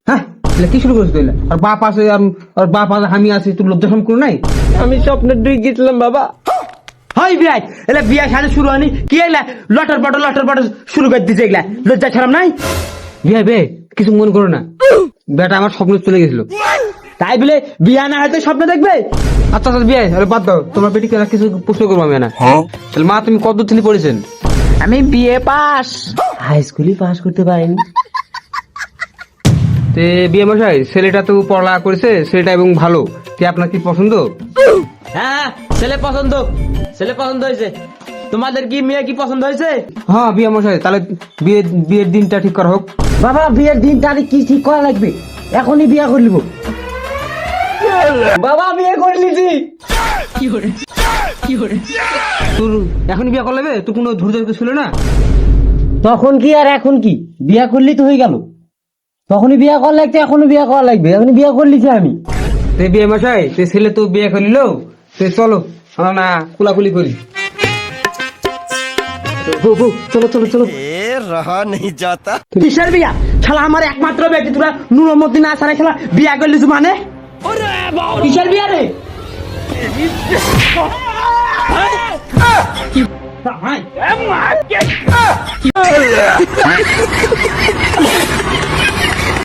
হ্যাঁ কি শুরু করেছিস তুই? আর বাপ আছে আর বাপ আছে আমি আছি, তোর লজ্জা শরম কোনো নাই? আমি স্বপ্নে ডুবে গেছিলাম বাবা। হয় বিয়াই এলা বিয়া সাথে শুরু হয়নি কি এলা লটর পটর শুরু করে দিছে, এগুলা লজ্জা শরম নাই? বিয়া বে কিছু মনে করো না, বেটা আমার স্বপ্ন চলে গেছিল, তাই বলে বিয়া না হয়তো স্বপ্ন দেখবে? আচ্ছা আচ্ছা বিয়ে আরে বাদ দাও, তোমার বেটি কে কিছু প্রশ্ন করবো আমি না। তাহলে মা তুমি কত শ্রেণী পড়েছেন? আমি বিএ পাস। হাই স্কুলই পাস করতে পারিনি। তে বিয়ে মশাই ছেলেটা তো পড়ালেখা করেছে, ছেলেটা এবং ভালো, তে আপনার কি পছন্দ? হ্যাঁ ছেলে পছন্দ, ছেলে পছন্দ হয়েছে। তোমাদের কি মেয়ে কি পছন্দ হয়েছে? হ্যাঁ বিয়ে মশাই তাহলে বিয়ের দিনটা ঠিক করা হোক। বাবা বিয়ের দিন তারিখ কি ঠিক করা লাগবে? এখনই বিয়া করে নিব। বাবা বিয়ে করে নিছি। তোর এখন বিয়ে করলে তোর কোনো ধৈর্য ছিল না? তখন কি আর এখন কি, বিয়া করলি তো হয়ে গেল। তখনই বিয়া করা লাগবে, এখনই বিয়া করা লাগবে, এখনই বিয়া করলিছি আমি। তে বিয়ে মশাই তে ছেলে তো বিয়ে করিল, তে চলো আমরা না কুলাকুলি করি। চলো চলো চলো। रहा नहीं जाता। কিসের বিয়া? শালা আমার একমাত্র বেটি, তোরা নুরের মধ্যে না ছাড়া খেলা বিয়া করলিস মানে? কিসের বিয়া রে?